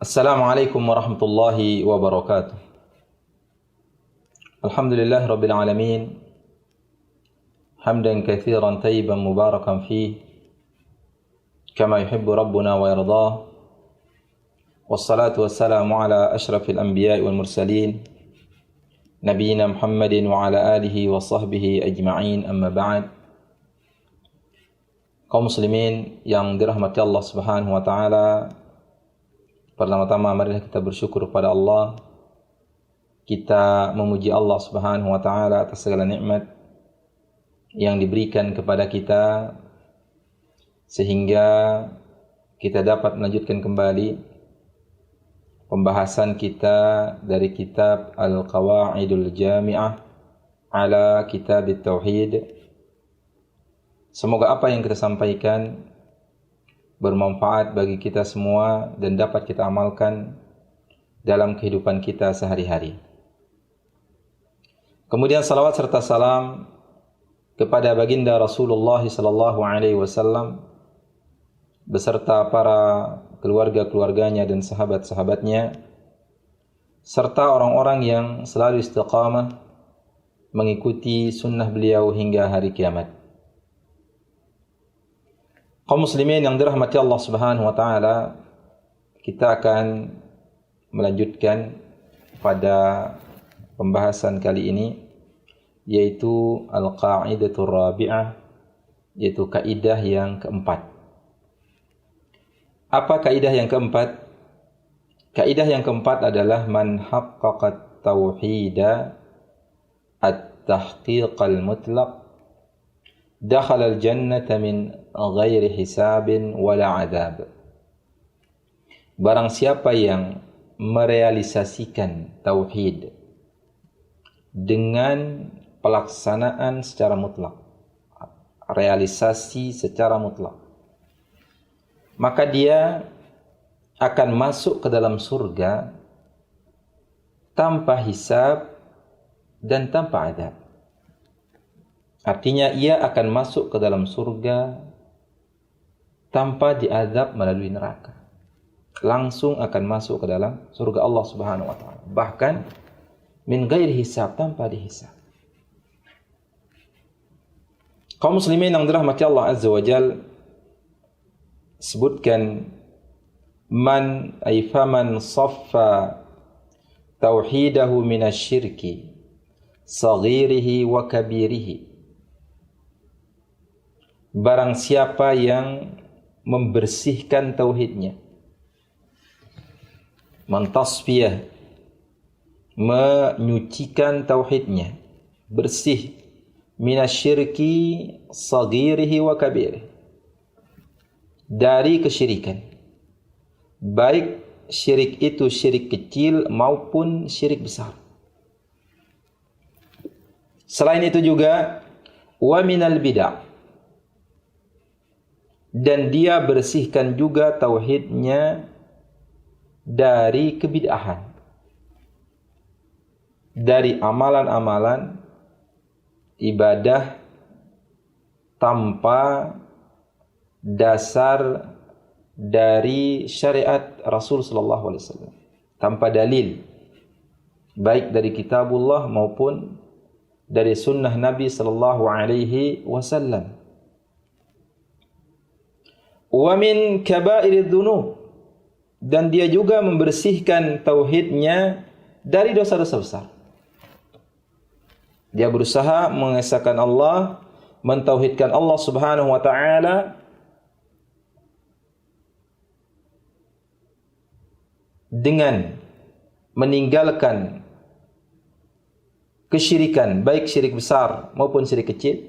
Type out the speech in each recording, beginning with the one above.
Assalamualaikum warahmatullahi wabarakatuh. Alhamdulillah rabbil alamin. Hamdan katsiran tayyiban mubarakan fih kama yuhibbu rabbuna wa yardah. Wassalatu wassalamu ala asyrafil anbiya'i wal mursalin nabiyina Muhammadin wa ala alihi wa sahbihi ajma'in, amma ba'd. Kaum muslimin yang dirahmati Allah Subhanahu wa taala, pertama-tama marilah kita bersyukur kepada Allah. Kita memuji Allah Subhanahu wa taala atas segala nikmat yang diberikan kepada kita sehingga kita dapat melanjutkan kembali pembahasan kita dari kitab Al-Qawaidul Jami'ah ala Kitab Tauhid. Semoga apa yang kita sampaikan bermanfaat bagi kita semua dan dapat kita amalkan dalam kehidupan kita sehari-hari. Kemudian salawat serta salam kepada baginda Rasulullah sallallahu alaihi wasallam beserta para keluarga-keluarganya dan sahabat-sahabatnya serta orang-orang yang selalu istiqamah mengikuti sunnah beliau hingga hari kiamat. Kaum muslimin yang dirahmati Allah Subhanahu wa taala, kita akan melanjutkan pada pembahasan kali ini, yaitu Al-Qa'idatul Rabi'ah, yaitu kaidah yang keempat. Apa kaidah yang keempat? Kaidah yang keempat adalah man haqqaqat tauhida at-tahqiqal mutlaq dakhala al-jannata min ghairi hisabin wala adab. Barang siapa yang merealisasikan tauhid dengan pelaksanaan secara mutlak, realisasi secara mutlak, maka dia akan masuk ke dalam surga tanpa hisab dan tanpa adab. Artinya ia akan masuk ke dalam surga tanpa diazab melalui neraka. Langsung akan masuk ke dalam surga Allah Subhanahu wa taala. Bahkan min ghairi hisab, tanpa dihisab. Kaum muslimin yang dirahmati Allah Azza wa Jal, sebutkan man ay faman saffa tauhidahu minasyirki saghirihi wa kabirihi. Barang siapa yang membersihkan tauhidnya, mentasfiyah, menyucikan tauhidnya, bersih, minasyirki saghirihi wa kabirihi, dari kesyirikan, baik syirik itu syirik kecil maupun syirik besar. Selain itu juga wa minal bid'ah, dan dia bersihkan juga tauhidnya dari kebid'ahan, dari amalan-amalan ibadah tanpa dasar dari syariat Rasul sallallahu alaihi wasallam, tanpa dalil baik dari kitabullah maupun dari sunnah Nabi sallallahu alaihi wasallam. Wa min kabairidz dzunub, dan dia juga membersihkan tauhidnya dari dosa-dosa besar. Dia berusaha mengesahkan Allah, mentauhidkan Allah Subhanahu wa taala dengan meninggalkan kesyirikan, baik syirik besar maupun syirik kecil,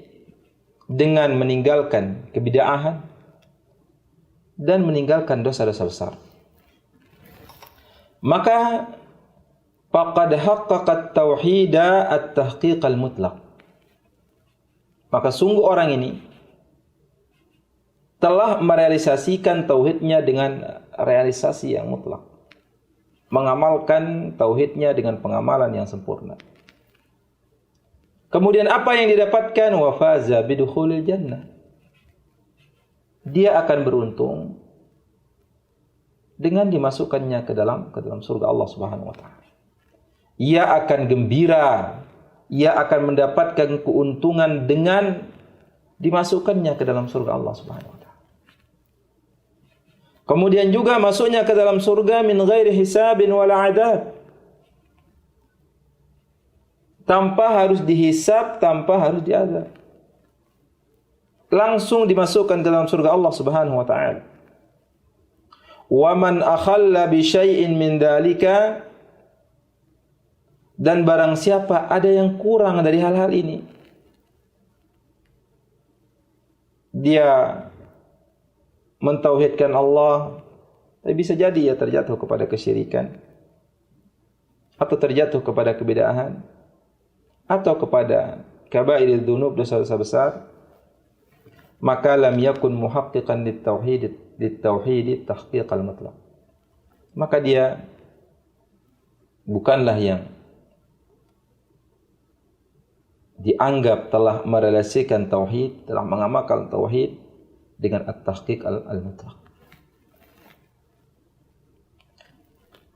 dengan meninggalkan kebid'ahan dan meninggalkan dosa-dosa besar. Maka faqad haqqaqat tauhida at-tahqiqal mutlaq. Maka sungguh orang ini telah merealisasikan tauhidnya dengan realisasi yang mutlak, mengamalkan tauhidnya dengan pengamalan yang sempurna. Kemudian apa yang didapatkan? Wa faza bidukhulil jannah. Dia akan beruntung dengan dimasukkannya ke dalam surga Allah Subhanahu wa taala. Ia akan gembira, ia akan mendapatkan keuntungan dengan dimasukkannya ke dalam surga Allah Subhanahu wa taala. Kemudian juga masuknya ke dalam surga min ghairi hisabin wala adab. Tanpa harus dihisab, tanpa harus diazab. Langsung dimasukkan ke dalam surga Allah Subhanahu wa taala. Wa man akhalla bi syai'in min dalika, dan barang siapa ada yang kurang dari hal-hal ini, dia mentauhidkan Allah, tapi bisa jadi ia terjatuh kepada kesyirikan, atau terjatuh kepada kebid'ahan, atau kepada kabairul dzunub, dosa-dosa besar, maka lam yakun muhaqqiqan lit-tauhid tahqiqal mutlaq. Maka dia bukanlah yang dianggap telah merealisasikan tauhid, telah mengamalkan tauhid dengan at-tahqiq al-mutlaq.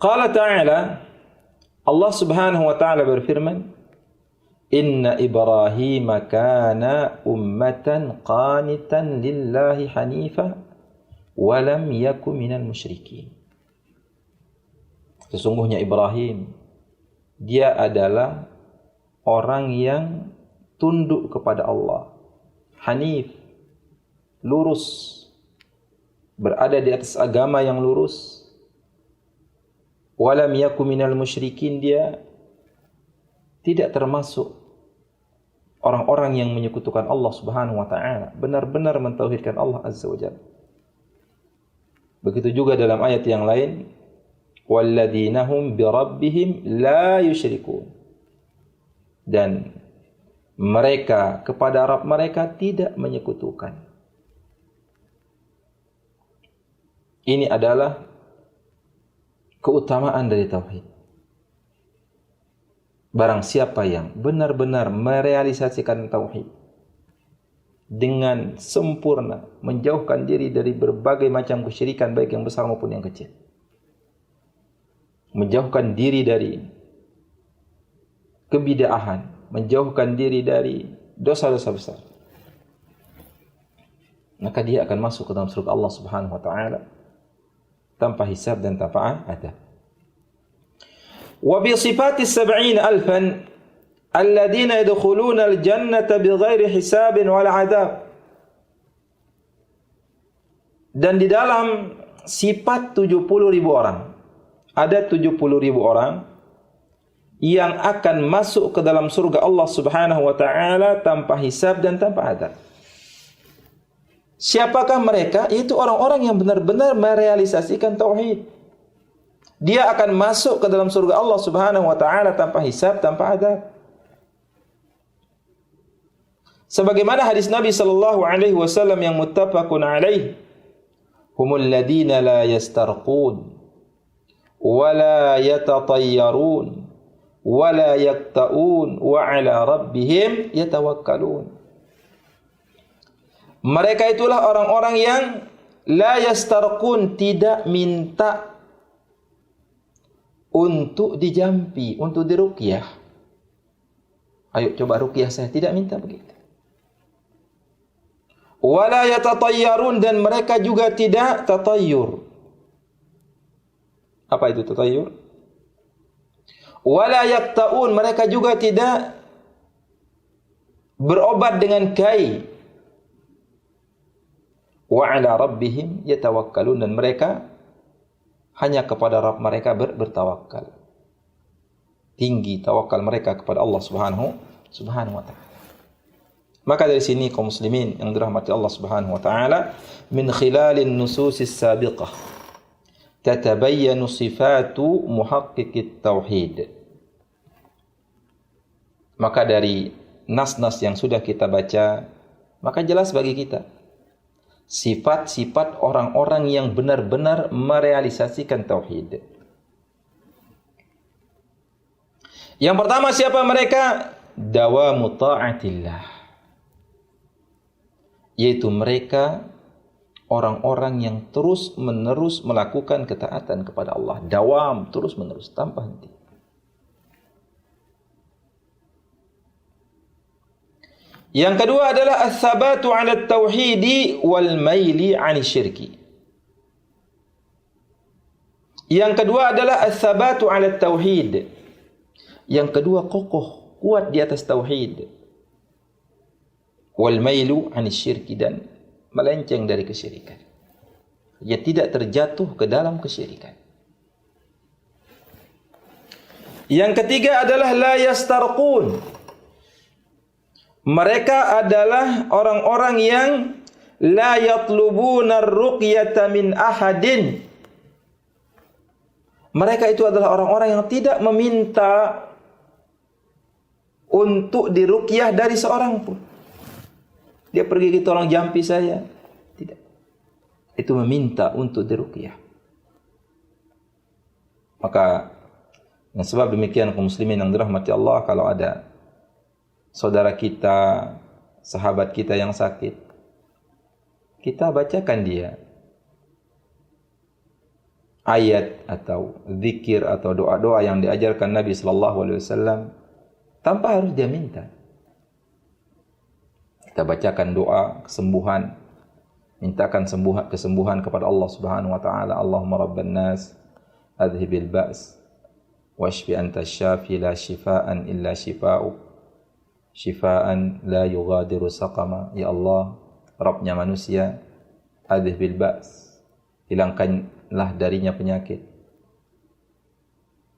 Qala ta'ala, Allah Subhanahu wa ta'ala berfirman, Inna Ibrahim kana ummatan qanitan lillahi hanifa wa lam yaku minal musyrikin. Sesungguhnya Ibrahim, dia adalah orang yang tunduk kepada Allah, hanif, lurus, berada di atas agama yang lurus. Walam yaku minal musyrikin, dia tidak termasuk orang-orang yang menyekutukan Allah Subhanahu wa taala, benar-benar mentauhidkan Allah Azza wa Jalla. Begitu juga dalam ayat yang lain, walladzina hum bi rabbihim la yusyrikun. Dan mereka kepada Rabb mereka tidak menyekutukan. Ini adalah keutamaan dari tauhid. Barang siapa yang benar-benar merealisasikan tauhid dengan sempurna, menjauhkan diri dari berbagai macam kesyirikan, baik yang besar maupun yang kecil, menjauhkan diri dari kebid'ahan, menjauhkan diri dari dosa-dosa besar, maka dia akan masuk ke dalam surga Allah Subhanahu wa taala tanpa hisab dan tanpa adab. Wa bi sifati 70,000 alladziina yadkhuluna al-jannata bighairi hisabin wala adab. Dan di dalam sifat 70.000 orang, ada 70.000 orang yang akan masuk ke dalam surga Allah Subhanahu wa taala tanpa hisab dan tanpa adab. Siapakah mereka? Itu orang-orang yang benar-benar merealisasikan tauhid. Dia akan masuk ke dalam surga Allah Subhanahu wa taala tanpa hisab, tanpa adab. Sebagaimana hadis Nabi sallallahu alaihi wasallam yang muttafaqun alaih, humul ladzina la yastarqun wa la yatatayyarun wala yakta'un wa ala rabbihim yatawakkalun. Mereka itulah orang-orang yang la yastarqun, tidak minta untuk dijampi, untuk diruqyah. Ayo coba ruqyah saya, tidak minta begitu. Wala yatatayyarun, dan mereka juga tidak tatayyur. Apa itu tatayyur? Wala yakta'un, mereka juga tidak berobat dengan kai. Wa ala rabbihim yatawakkalun, dan mereka hanya kepada Rabb mereka bertawakal. Tinggi tawakal mereka kepada Allah Subhanahu wa taala. Maka dari sini kaum muslimin yang dirahmati Allah Subhanahu wa taala, min khilalin nususis sabiqah tatabayyanu sifatu muhaqqiqit tauhid. Maka dari nas-nas yang sudah kita baca, maka jelas bagi kita sifat-sifat orang-orang yang benar-benar merealisasikan tauhid. Yang pertama, siapa mereka? Dawamu ta'atillah, yaitu mereka orang-orang yang terus-menerus melakukan ketaatan kepada Allah, dawam, terus-menerus tanpa henti. Yang kedua adalah as-sabatu 'ala at-tauhid wal maili 'ani syirki. Yang kedua adalah as-sabatu 'ala at-tauhid. Yang kedua kokoh, kuat di atas tauhid. Wal mailu 'ani syirki, dan melenceng dari kesyirikan. Dia tidak terjatuh ke dalam kesyirikan. Yang ketiga adalah la yastarqun. Mereka adalah orang-orang yang la yatlubuna ar-ruqyata min ahadin. Mereka itu adalah orang-orang yang tidak meminta untuk diruqyah dari seorang pun. Dia pergi ke tolong jampi saya, tidak. Itu meminta untuk diruqyah. Maka dengan sebab demikian kaum muslimin yang dirahmati Allah, kalau ada saudara kita, sahabat kita yang sakit, kita bacakan dia ayat atau zikir atau doa-doa yang diajarkan Nabi sallallahu alaihi wasallam tanpa harus dia minta. Kita bacakan doa kesembuhan, mintakan kesembuhan kepada Allah Subhanahu wa taala. Allahumma rabban nas adhibil ba's washfi anta syafi la shifaan illa shifa'uk shifaan la yughadiru saqama. Ya Allah, Rabbnya manusia, adhibil ba's, hilangkanlah darinya penyakit.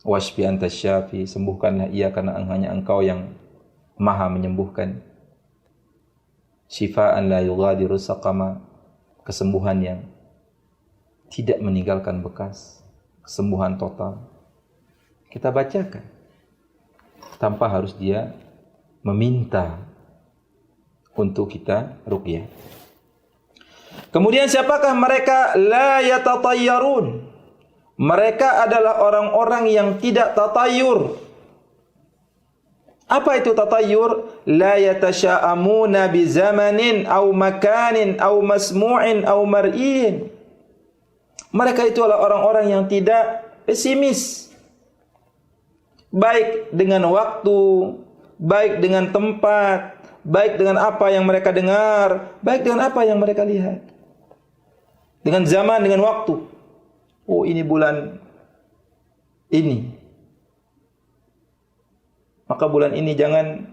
Washfi anta syafi, sembuhkanlah ia karena hanya Engkau yang maha menyembuhkan. Shifaan la yughadiru saqama, kesembuhan yang tidak meninggalkan bekas, kesembuhan total. Kita bacakan tanpa harus dia meminta untuk kita ruqyah. Kemudian siapakah mereka? La yatatayyarun. Mereka adalah orang-orang yang tidak tatayyur. Apa itu tatayyur? La yatasha'amuna bi zamanin aw makanin aw masmu'in aw mar'in. Mereka itu adalah orang-orang yang tidak pesimis, baik dengan waktu, baik dengan tempat, baik dengan apa yang mereka dengar, baik dengan apa yang mereka lihat. Dengan zaman, dengan waktu. Oh, ini bulan ini, maka bulan ini jangan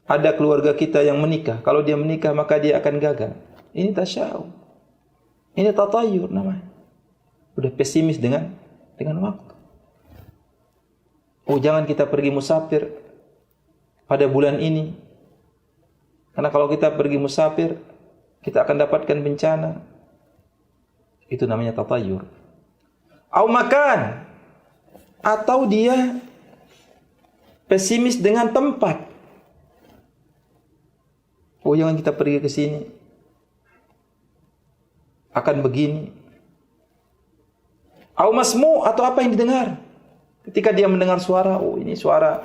ada keluarga kita yang menikah. Kalau dia menikah maka dia akan gagal. Ini tasya'um. Ini tatayyur namanya. Udah pesimis dengan waktu. Oh, jangan kita pergi musafir pada bulan ini, karena kalau kita pergi musafir kita akan dapatkan bencana. Itu namanya tatayyur. Au makan, atau dia pesimis dengan tempat. Oh, jangan kita pergi ke sini, akan begini. Au masmu, atau apa yang didengar. Ketika dia mendengar suara, oh ini suara,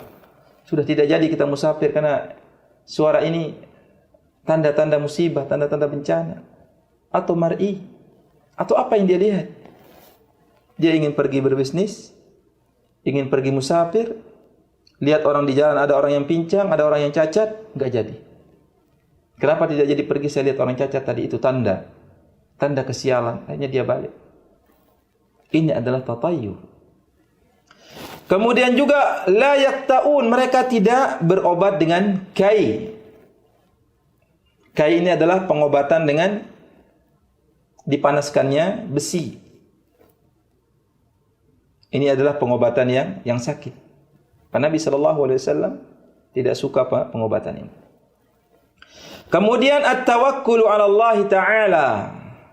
sudah tidak jadi kita musafir karena suara ini tanda-tanda musibah, tanda-tanda bencana. Atau mar'i, atau apa yang dia lihat. Dia ingin pergi berbisnis, ingin pergi musafir, lihat orang di jalan, ada orang yang pincang, ada orang yang cacat, enggak jadi. Kenapa tidak jadi pergi? Saya lihat orang cacat tadi, itu tanda kesialan. Akhirnya dia balik. Ini adalah tatayyur. Kemudian juga la yaqta'un, mereka tidak berobat dengan kai. Kai ini adalah pengobatan dengan dipanaskannya besi. Ini adalah pengobatan yang sakit. Nabi sallallahu alaihi wasallam tidak suka pengobatan ini. Kemudian at-tawakkulu 'ala Allah taala,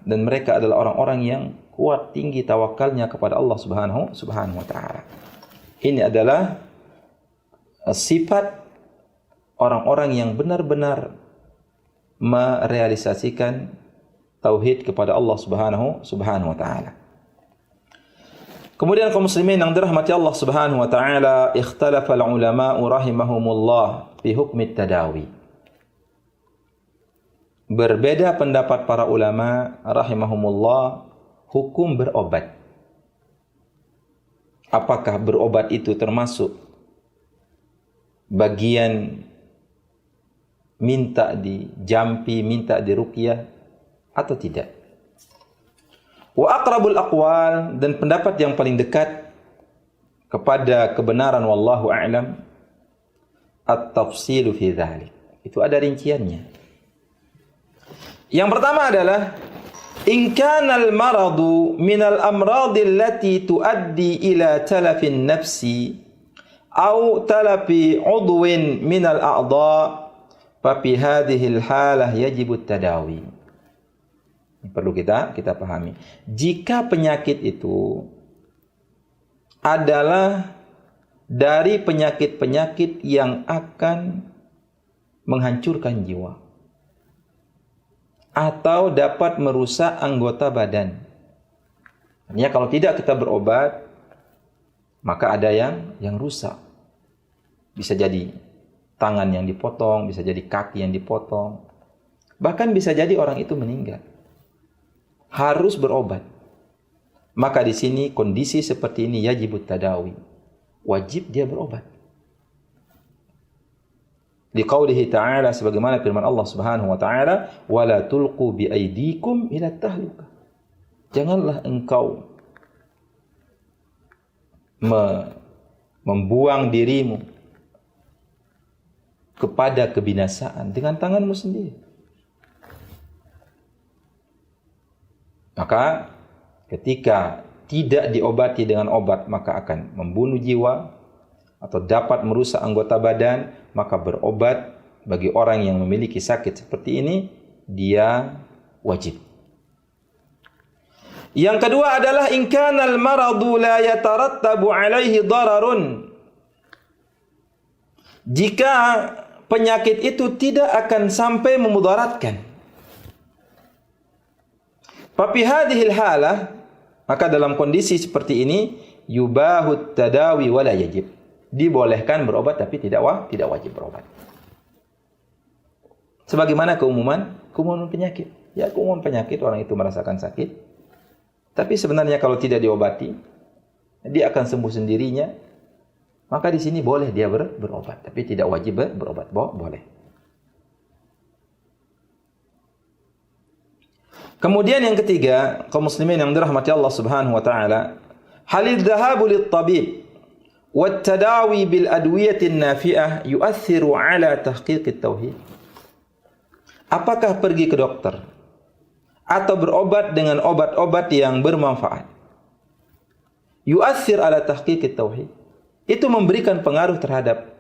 dan mereka adalah orang-orang yang kuat tinggi tawakalnya kepada Allah Subhanahu wa taala. Ini adalah sifat orang-orang yang benar-benar merealisasikan tauhid kepada Allah Subhanahu wa taala. Kemudian kaum muslimin yang dirahmati Allah Subhanahu wa taala, ikhtalafa al-ulama rahimahumullah fi hukm at-tadawi. berbeda pendapat para ulama rahimahumullah hukum berobat. Apakah berobat itu termasuk bagian minta dijampi, minta diruqyah atau tidak? Wa aqrabul aqwal, dan pendapat yang paling dekat kepada kebenaran wallahu a'lam, at-tafsilu fi dzalik. Itu ada rinciannya. Yang pertama adalah in kana al-maradu min al-amrad allati tuaddi ila talafin nafsi aw talafi udwin min al-a'dha fa fi hadhihi al-halah yajibu at-tadawi. Perlu kita pahami. Jika penyakit itu adalah dari penyakit-penyakit yang akan menghancurkan jiwa atau dapat merusak anggota badan. Artinya kalau tidak kita berobat, maka ada yang rusak. Bisa jadi tangan yang dipotong, bisa jadi kaki yang dipotong. Bahkan bisa jadi orang itu meninggal. Harus berobat. Maka di sini kondisi seperti ini yajibut tadawi. Wajib dia berobat. Liqaulihi ta'ala, sebagaimana firman Allah Subhanahu wa taala, wala tulqu bi aydikum ila tahlukah. Janganlah engkau membuang dirimu kepada kebinasaan dengan tanganmu sendiri. Maka ketika tidak diobati dengan obat, maka akan membunuh jiwa atau dapat merusak anggota badan. Maka berobat bagi orang yang memiliki sakit seperti ini, dia wajib. Yang kedua adalah in kana al-maradu la yatarattabu alaihi dararun. Jika penyakit itu tidak akan sampai memudaratkan. Fafi hadhil halah, maka dalam kondisi seperti ini yubahut tadawi wala yajib. Dibolehkan berobat tapi tidak wajib berobat. Sebagaimana keumuman penyakit. Ya, keumuman penyakit orang itu merasakan sakit. Tapi sebenarnya kalau tidak diobati, dia akan sembuh sendirinya. Maka di sini boleh dia berobat, tapi tidak wajib berobat. Boleh. Kemudian yang ketiga, kaum muslimin yang dirahmati Allah Subhanahu wa taala, halil dhahabu lit-tabib wat tadawi bil adwiyati an-nafi'ah yu'athiru ala tahqiq at-tauhid. Apakah pergi ke dokter atau berobat dengan obat-obat yang bermanfaat, yu'athir ala tahqiq at-tauhid, itu memberikan pengaruh terhadap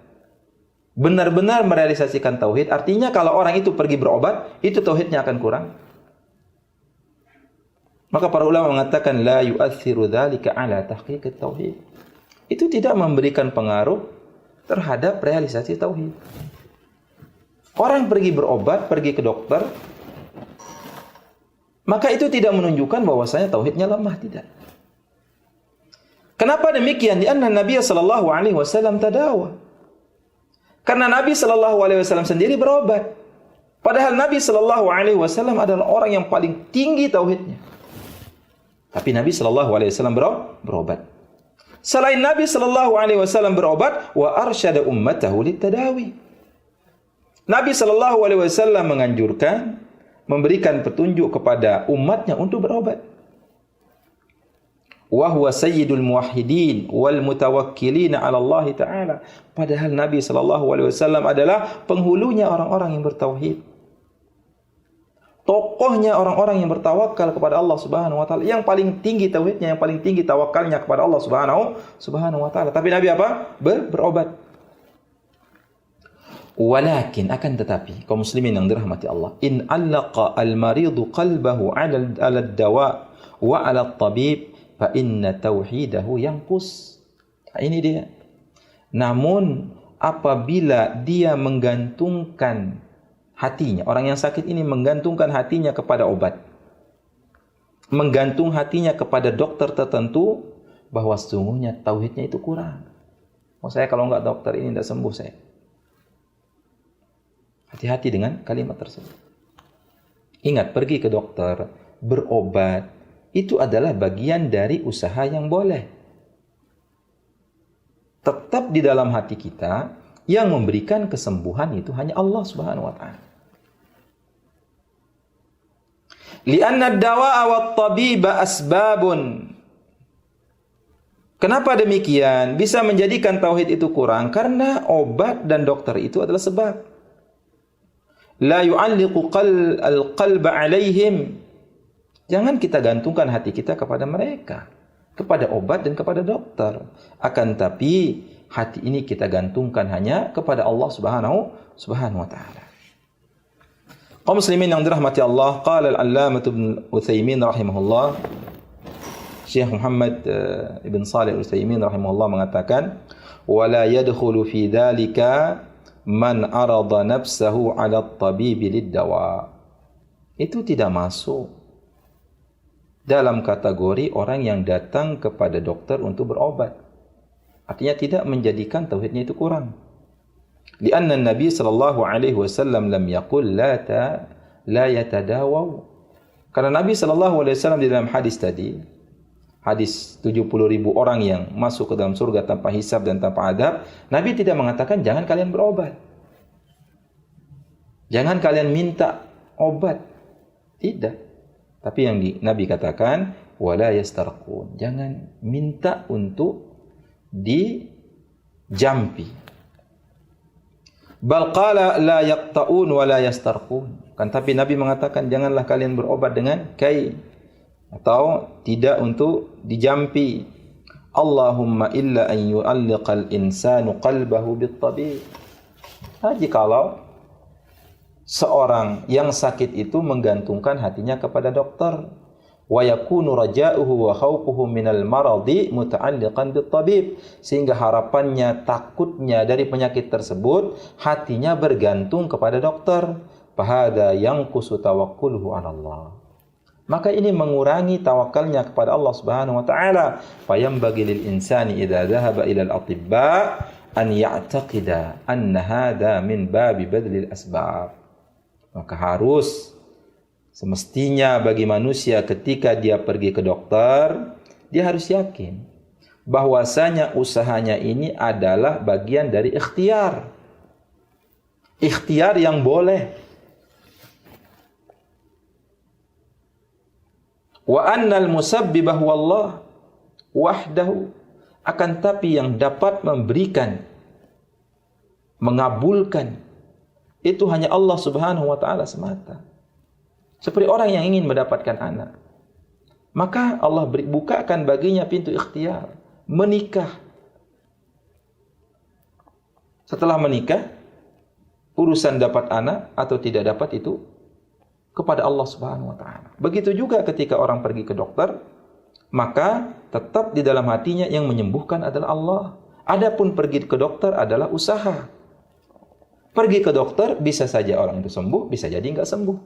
benar-benar merealisasikan tauhid? Artinya kalau orang itu pergi berobat, itu tauhidnya akan kurang. Maka para ulama mengatakan la yu'athiru dzalika ala tahqiq at-tauhid. Itu tidak memberikan pengaruh terhadap realisasi tauhid. Orang pergi berobat, pergi ke dokter, maka itu tidak menunjukkan bahwasanya tauhidnya lemah, tidak. Kenapa demikian? Karena Nabi sallallahu alaihi wasallam tadawa. Karena Nabi sallallahu alaihi wasallam sendiri berobat. Padahal Nabi sallallahu alaihi wasallam adalah orang yang paling tinggi tauhidnya. Tapi Nabi sallallahu alaihi wasallam berobat. Selain Nabi sallallahu alaihi wasallam berobat, wa arsyada ummatahu litadawi. Nabi sallallahu alaihi wasallam menganjurkan, memberikan petunjuk kepada umatnya untuk berobat. Wa huwa sayyidul muwahhidin wal mutawakkilin 'ala Allah taala. Padahal Nabi sallallahu alaihi wasallam adalah penghulunya orang-orang yang bertauhid. Tokohnya orang-orang yang bertawakal kepada Allah Subhanahu wa taala, yang paling tinggi tauhidnya, yang paling tinggi tawakalnya kepada Allah Subhanahu wa taala. Tapi Nabi apa? Berobat. Walakin, akan tetapi, kaum muslimin yang dirahmati Allah, in allaqa al-maridu qalbahu 'ala ad-dawa wa 'ala at-tabib fa inna tauhidahu yanqus. Ini dia. Namun apabila dia menggantungkan hatinya, orang yang sakit ini menggantungkan hatinya kepada obat, menggantung hatinya kepada dokter tertentu, bahwa sesungguhnya tauhidnya itu kurang. Saya kalau enggak dokter ini tidak sembuh saya. Hati-hati dengan kalimat tersebut. Ingat, pergi ke dokter, berobat, itu adalah bagian dari usaha yang boleh. Tetap di dalam hati kita, yang memberikan kesembuhan itu hanya Allah Subhanahu wa taala. Li'anna ad-dawa'a wat-tabiba asbabun. Kenapa demikian? Bisa menjadikan tauhid itu kurang karena obat dan dokter itu adalah sebab. La yu'alliqu al-qalba 'alaihim. Jangan kita gantungkan hati kita kepada mereka, kepada obat dan kepada dokter. Akan tapi hati ini kita gantungkan hanya kepada Allah Subhanahu wa taala. Kaum muslimin yang dirahmati Allah, qala al-allamah Ibnu Utsaimin rahimahullah, Syekh Muhammad Ibn Shalih Al-Utsaimin rahimahullah mengatakan, "Wala yadkhulu fi dzalika man arada nafsahu 'ala at-tabib lid-dawa." Itu tidak masuk dalam kategori orang yang datang kepada dokter untuk berobat. Artinya tidak menjadikan tauhidnya itu kurang. Lianna Nabi sallallahu alaihi wasallam lam yaqul la yatadawaw. Karena Nabi sallallahu alaihi wasallam di dalam hadis tadi, hadis 70.000 orang yang masuk ke dalam surga tanpa hisab dan tanpa adab, Nabi tidak mengatakan jangan kalian berobat. Jangan kalian minta obat. Tidak. Tapi yang Nabi katakan wala yastarqun. Jangan minta untuk dijampi. Bal qala la yaqta'un wa la yastarqun. Kan tapi Nabi mengatakan janganlah kalian berobat dengan kai atau tidak untuk dijampi. Allahumma illa an yu'alliqal insanu qalbahu bit-tabib. Jikalau seorang yang sakit itu menggantungkan hatinya kepada dokter, wa yakunu raja'uhu wa khawfuhu minal maradi muta'alliqan bit-tabib, sehingga harapannya, takutnya dari penyakit tersebut hatinya bergantung kepada dokter, fahada yanqusu tawakkuluhu 'ala Allah. Maka ini mengurangi tawakalnya kepada Allah Subhanahu wa taala. Fayambaghi lil insani idza dhahaba ila al-atibba an ya'taqida anna hadha min babi badlil asbab. Maka harus semestinya bagi manusia ketika dia pergi ke dokter, dia harus yakin bahwasanya usahanya ini adalah bagian dari ikhtiar. Ikhtiar yang boleh. Wa annal musabbibah wallah wahdahu. Akan tapi yang dapat memberikan, mengabulkan, itu hanya Allah Subhanahu wa taala semata. Seperti orang yang ingin mendapatkan anak, maka Allah bukakan baginya pintu ikhtiar, menikah. Setelah menikah, urusan dapat anak atau tidak dapat itu kepada Allah Subhanahu wa taala. Begitu juga ketika orang pergi ke dokter, maka tetap di dalam hatinya yang menyembuhkan adalah Allah. Adapun pergi ke dokter adalah usaha. Pergi ke dokter bisa saja orang itu sembuh, bisa jadi enggak sembuh.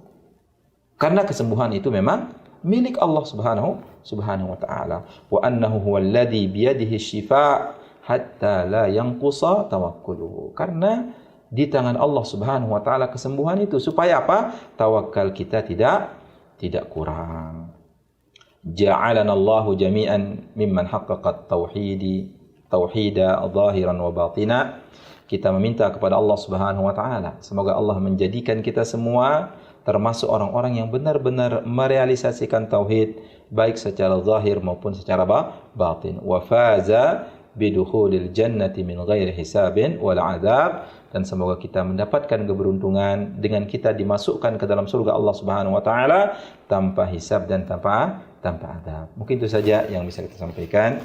Karena kesembuhan itu memang milik Allah Subhanahu wa taala. Wa annahu huwallazi biyadihi syifa hatta la yanqusa tawakkuluhu. Karena di tangan Allah Subhanahu wa taala kesembuhan itu, supaya apa? Tawakal kita tidak kurang. Ja'alana Allahu jami'an mimman haqqaqa tauhida zahiran wa batina. Kita meminta kepada Allah Subhanahu wa taala, semoga Allah menjadikan kita semua termasuk orang-orang yang benar-benar merealisasikan tauhid baik secara zahir maupun secara batin. Wa faza bidukhulil jannati min ghairi hisabin wal adab, dan semoga kita mendapatkan keberuntungan dengan kita dimasukkan ke dalam surga Allah Subhanahu wa taala tanpa hisab dan tanpa adab. Mungkin itu saja yang bisa kita sampaikan.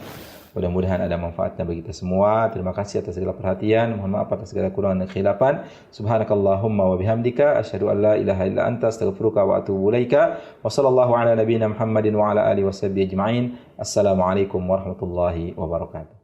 Mudah-mudahan ada manfaatnya bagi kita semua. Terima kasih atas segala perhatian. Mohon maaf atas segala kurangan dan khilafan. Subhanakallahumma wa bihamdika asyhadu an la ilaha illa anta astaghfiruka wa atubu ilaika. Wa sallallahu ala nabiyyina Muhammadin wa ala alihi washabbihi ajma'in. Assalamualaikum warahmatullahi wabarakatuh.